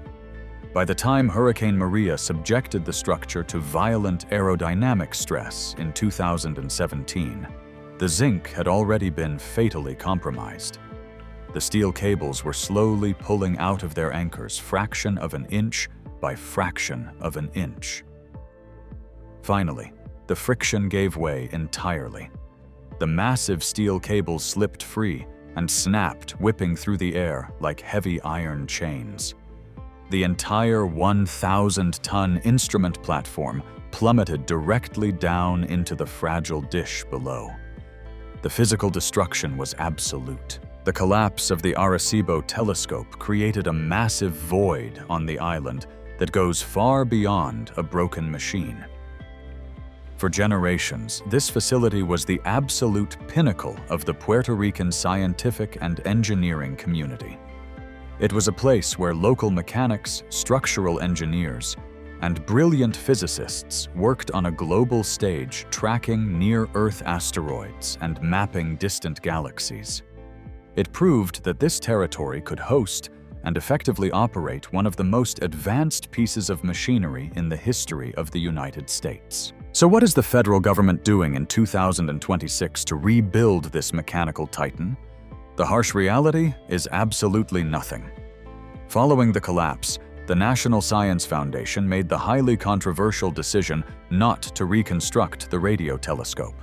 By the time Hurricane Maria subjected the structure to violent aerodynamic stress in 2017, the zinc had already been fatally compromised. The steel cables were slowly pulling out of their anchors fraction of an inch by fraction of an inch. Finally, the friction gave way entirely. The massive steel cables slipped free and snapped, whipping through the air like heavy iron chains. The entire 1,000-ton instrument platform plummeted directly down into the fragile dish below. The physical destruction was absolute. The collapse of the Arecibo telescope created a massive void on the island that goes far beyond a broken machine. For generations, this facility was the absolute pinnacle of the Puerto Rican scientific and engineering community. It was a place where local mechanics, structural engineers, and brilliant physicists worked on a global stage tracking near-Earth asteroids and mapping distant galaxies. It proved that this territory could host and effectively operate one of the most advanced pieces of machinery in the history of the United States. So what is the federal government doing in 2026 to rebuild this mechanical titan? The harsh reality is absolutely nothing. Following the collapse, the National Science Foundation made the highly controversial decision not to reconstruct the radio telescope.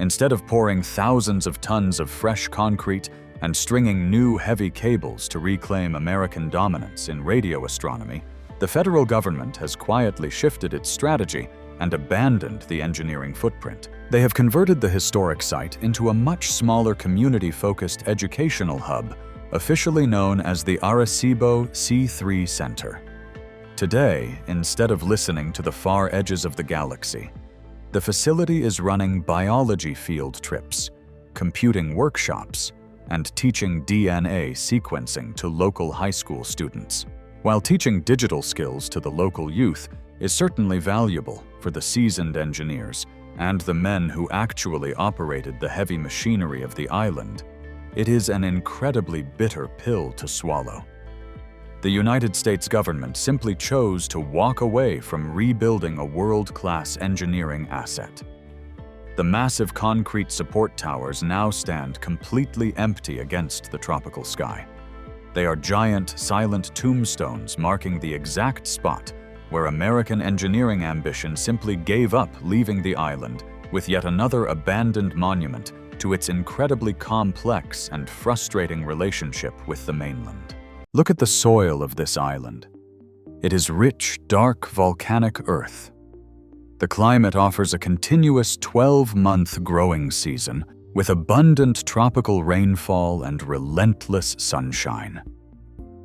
Instead of pouring thousands of tons of fresh concrete and stringing new heavy cables to reclaim American dominance in radio astronomy, the federal government has quietly shifted its strategy and abandoned the engineering footprint. They have converted the historic site into a much smaller community-focused educational hub, officially known as the Arecibo C3 Center. Today, instead of listening to the far edges of the galaxy, the facility is running biology field trips, computing workshops, and teaching DNA sequencing to local high school students. While teaching digital skills to the local youth is certainly valuable for the seasoned engineers and the men who actually operated the heavy machinery of the island, it is an incredibly bitter pill to swallow. The United States government simply chose to walk away from rebuilding a world-class engineering asset. The massive concrete support towers now stand completely empty against the tropical sky. They are giant, silent tombstones marking the exact spot where American engineering ambition simply gave up leaving the island with yet another abandoned monument to its incredibly complex and frustrating relationship with the mainland. Look at the soil of this island. It is rich, dark, volcanic earth. The climate offers a continuous 12-month growing season with abundant tropical rainfall and relentless sunshine.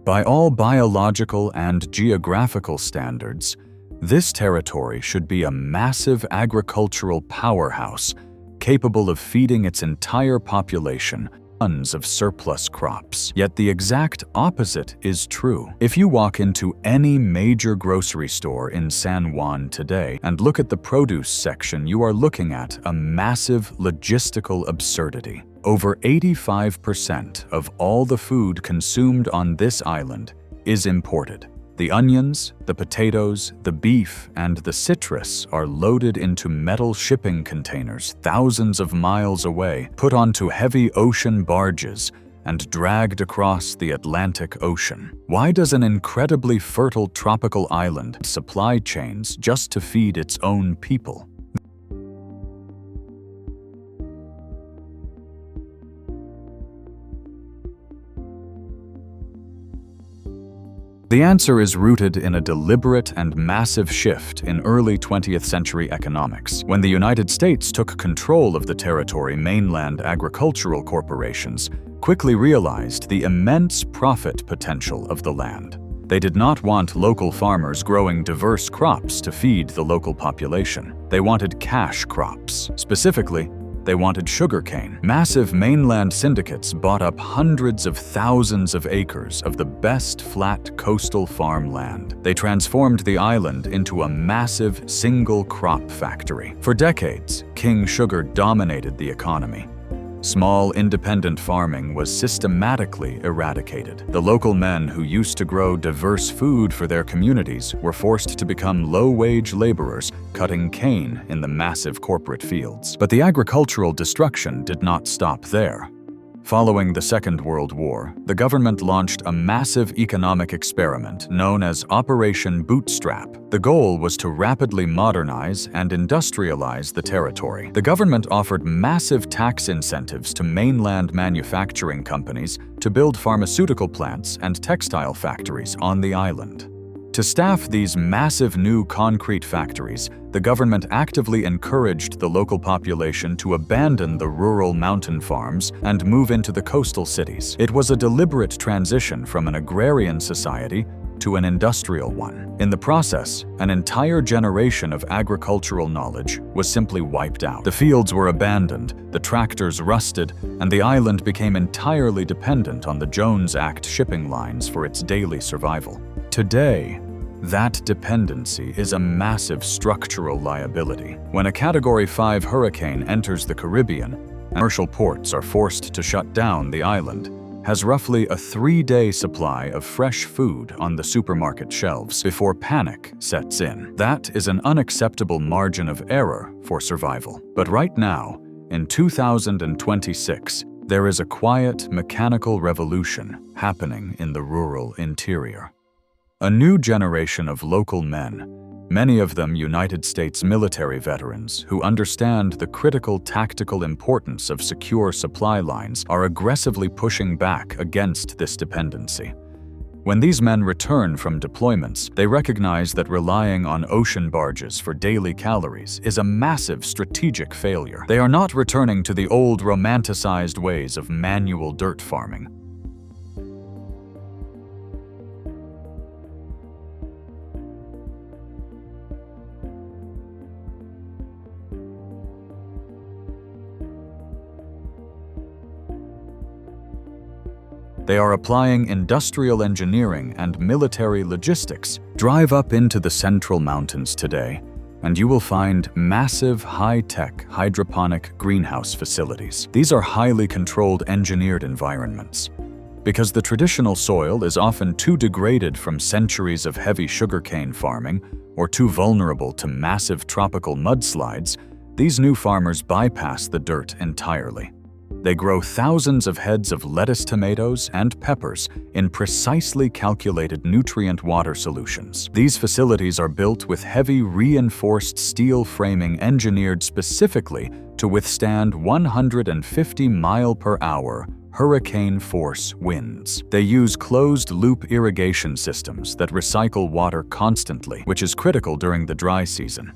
By all biological and geographical standards, this territory should be a massive agricultural powerhouse capable of feeding its entire population tons of surplus crops. Yet the exact opposite is true. If you walk into any major grocery store in San Juan today and look at the produce section, you are looking at a massive logistical absurdity. Over 85% of all the food consumed on this island is imported. The onions, the potatoes, the beef, and the citrus are loaded into metal shipping containers thousands of miles away, put onto heavy ocean barges, and dragged across the Atlantic Ocean. Why does an incredibly fertile tropical island supply chains just to feed its own people? The answer is rooted in a deliberate and massive shift in early 20th century economics. When the United States took control of the territory, mainland agricultural corporations quickly realized the immense profit potential of the land. They did not want local farmers growing diverse crops to feed the local population. They wanted cash crops. Specifically, they wanted sugarcane. Massive mainland syndicates bought up hundreds of thousands of acres of the best flat coastal farmland. They transformed the island into a massive single-crop factory. For decades, King Sugar dominated the economy. Small, independent farming was systematically eradicated. The local men who used to grow diverse food for their communities were forced to become low-wage laborers, cutting cane in the massive corporate fields. But the agricultural destruction did not stop there. Following the Second World War, the government launched a massive economic experiment known as Operation Bootstrap. The goal was to rapidly modernize and industrialize the territory. The government offered massive tax incentives to mainland manufacturing companies to build pharmaceutical plants and textile factories on the island. To staff these massive new concrete factories, the government actively encouraged the local population to abandon the rural mountain farms and move into the coastal cities. It was a deliberate transition from an agrarian society to an industrial one. In the process, an entire generation of agricultural knowledge was simply wiped out. The fields were abandoned, the tractors rusted, and the island became entirely dependent on the Jones Act shipping lines for its daily survival. Today, that dependency is a massive structural liability. When a Category 5 hurricane enters the Caribbean, commercial ports are forced to shut down. The island has roughly a 3-day supply of fresh food on the supermarket shelves before panic sets in. That is an unacceptable margin of error for survival. But right now, in 2026, there is a quiet mechanical revolution happening in the rural interior. A new generation of local men, many of them United States military veterans who understand the critical tactical importance of secure supply lines, are aggressively pushing back against this dependency. When these men return from deployments, they recognize that relying on ocean barges for daily calories is a massive strategic failure. They are not returning to the old romanticized ways of manual dirt farming. They are applying industrial engineering and military logistics. Drive up into the central mountains today, and you will find massive high-tech hydroponic greenhouse facilities. These are highly controlled engineered environments. Because the traditional soil is often too degraded from centuries of heavy sugarcane farming or too vulnerable to massive tropical mudslides, these new farmers bypass the dirt entirely. They grow thousands of heads of lettuce, tomatoes, and peppers in precisely calculated nutrient water solutions. These facilities are built with heavy reinforced steel framing engineered specifically to withstand 150-mile-per-hour hurricane force winds. They use closed-loop irrigation systems that recycle water constantly, which is critical during the dry season.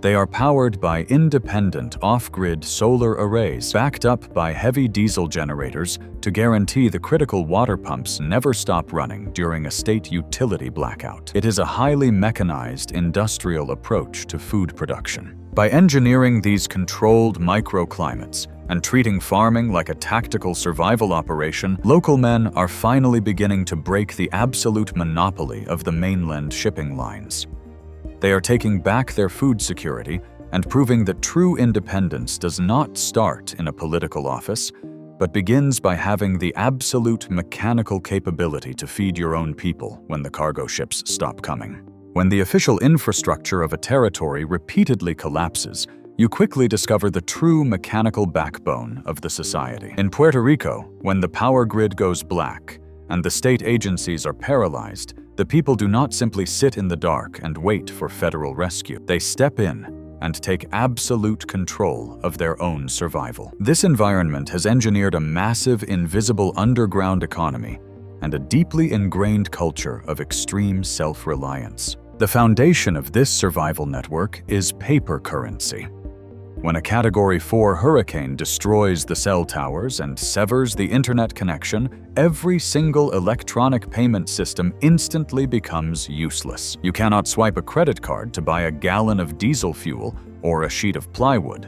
They are powered by independent off-grid solar arrays backed up by heavy diesel generators to guarantee the critical water pumps never stop running during a state utility blackout. It is a highly mechanized industrial approach to food production. By engineering these controlled microclimates and treating farming like a tactical survival operation, local men are finally beginning to break the absolute monopoly of the mainland shipping lines. They are taking back their food security and proving that true independence does not start in a political office, but begins by having the absolute mechanical capability to feed your own people when the cargo ships stop coming. When the official infrastructure of a territory repeatedly collapses, you quickly discover the true mechanical backbone of the society. In Puerto Rico, when the power grid goes black and the state agencies are paralyzed, the people do not simply sit in the dark and wait for federal rescue. They step in and take absolute control of their own survival. This environment has engineered a massive, invisible underground economy and a deeply ingrained culture of extreme self-reliance. The foundation of this survival network is paper currency. When a Category 4 hurricane destroys the cell towers and severs the internet connection, every single electronic payment system instantly becomes useless. You cannot swipe a credit card to buy a gallon of diesel fuel or a sheet of plywood.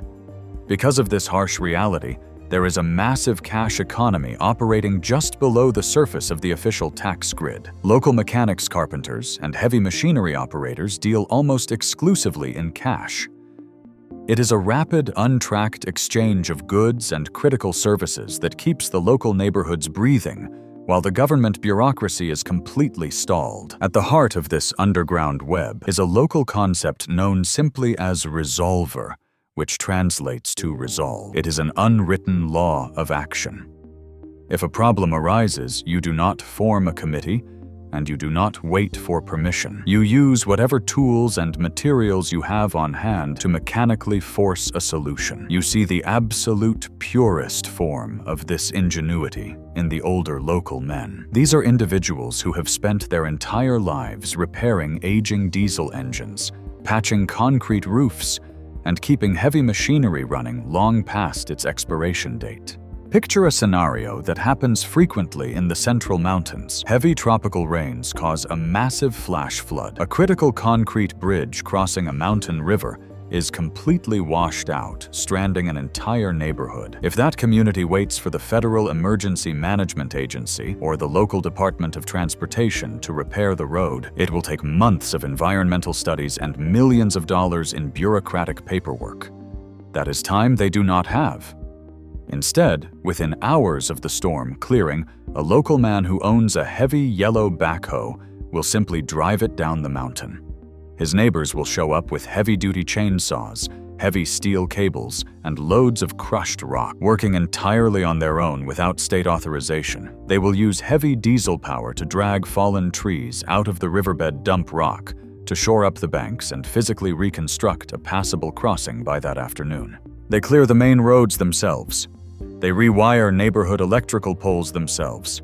Because of this harsh reality, there is a massive cash economy operating just below the surface of the official tax grid. Local mechanics, carpenters, and heavy machinery operators deal almost exclusively in cash. It is a rapid, untracked exchange of goods and critical services that keeps the local neighborhoods breathing, while the government bureaucracy is completely stalled. At the heart of this underground web is a local concept known simply as resolver, which translates to resolve. It is an unwritten law of action. If a problem arises, you do not form a committee, and you do not wait for permission. You use whatever tools and materials you have on hand to mechanically force a solution. You see the absolute purest form of this ingenuity in the older local men. These are individuals who have spent their entire lives repairing aging diesel engines, patching concrete roofs, and keeping heavy machinery running long past its expiration date. Picture a scenario that happens frequently in the Central Mountains. Heavy tropical rains cause a massive flash flood. A critical concrete bridge crossing a mountain river is completely washed out, stranding an entire neighborhood. If that community waits for the Federal Emergency Management Agency or the local Department of Transportation to repair the road, it will take months of environmental studies and millions of dollars in bureaucratic paperwork. That is time they do not have. Instead, within hours of the storm clearing, a local man who owns a heavy yellow backhoe will simply drive it down the mountain. His neighbors will show up with heavy-duty chainsaws, heavy steel cables, and loads of crushed rock. Working entirely on their own without state authorization, they will use heavy diesel power to drag fallen trees out of the riverbed dump rock, to shore up the banks and physically reconstruct a passable crossing by that afternoon. They clear the main roads themselves. They rewire neighborhood electrical poles themselves.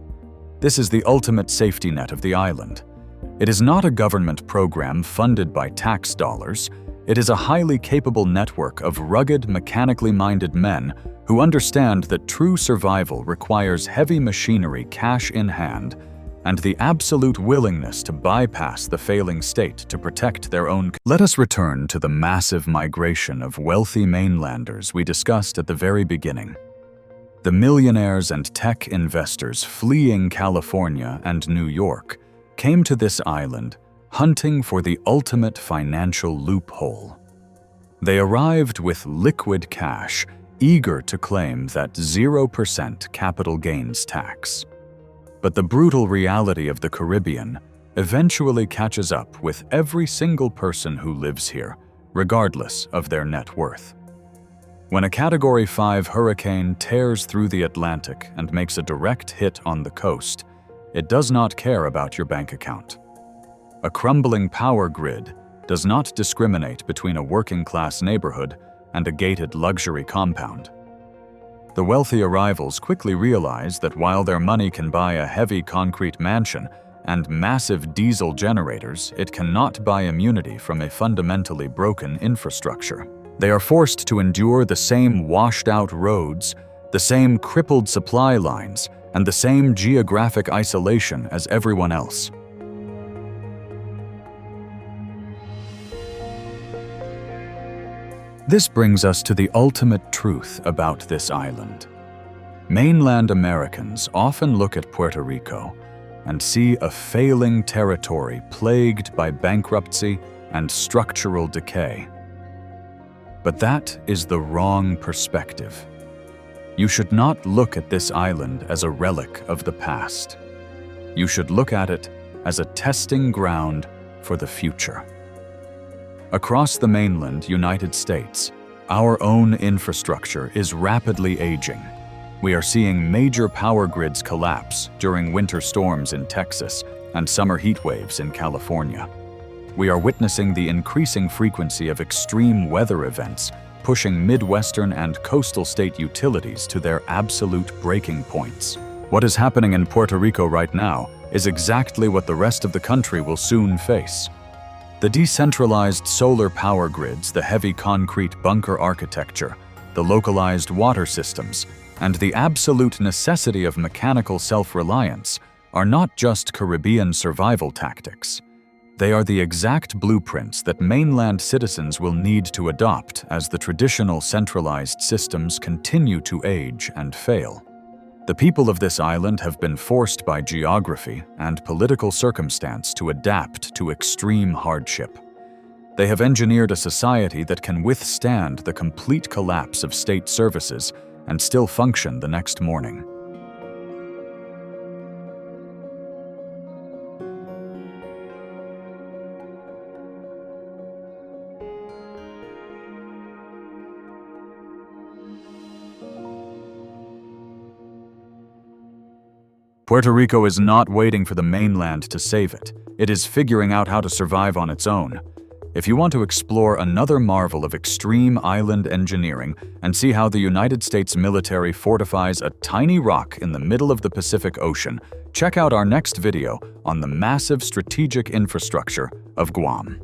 This is the ultimate safety net of the island. It is not a government program funded by tax dollars. It is a highly capable network of rugged, mechanically minded men who understand that true survival requires heavy machinery cash in hand and the absolute willingness to bypass the failing state to protect their own. Let us return to the massive migration of wealthy mainlanders we discussed at the very beginning. The millionaires and tech investors fleeing California and New York came to this island hunting for the ultimate financial loophole. They arrived with liquid cash, eager to claim that 0% capital gains tax. But the brutal reality of the Caribbean eventually catches up with every single person who lives here, regardless of their net worth. When a Category 5 hurricane tears through the Atlantic and makes a direct hit on the coast, it does not care about your bank account. A crumbling power grid does not discriminate between a working-class neighborhood and a gated luxury compound. The wealthy arrivals quickly realize that while their money can buy a heavy concrete mansion and massive diesel generators, it cannot buy immunity from a fundamentally broken infrastructure. They are forced to endure the same washed-out roads, the same crippled supply lines, and the same geographic isolation as everyone else. This brings us to the ultimate truth about this island. Mainland Americans often look at Puerto Rico and see a failing territory plagued by bankruptcy and structural decay. But that is the wrong perspective. You should not look at this island as a relic of the past. You should look at it as a testing ground for the future. Across the mainland United States, our own infrastructure is rapidly aging. We are seeing major power grids collapse during winter storms in Texas and summer heat waves in California. We are witnessing the increasing frequency of extreme weather events, pushing Midwestern and coastal state utilities to their absolute breaking points. What is happening in Puerto Rico right now is exactly what the rest of the country will soon face. The decentralized solar power grids, the heavy concrete bunker architecture, the localized water systems, and the absolute necessity of mechanical self-reliance are not just Caribbean survival tactics. They are the exact blueprints that mainland citizens will need to adopt as the traditional centralized systems continue to age and fail. The people of this island have been forced by geography and political circumstance to adapt to extreme hardship. They have engineered a society that can withstand the complete collapse of state services and still function the next morning. Puerto Rico is not waiting for the mainland to save it. It is figuring out how to survive on its own. If you want to explore another marvel of extreme island engineering and see how the United States military fortifies a tiny rock in the middle of the Pacific Ocean, check out our next video on the massive strategic infrastructure of Guam.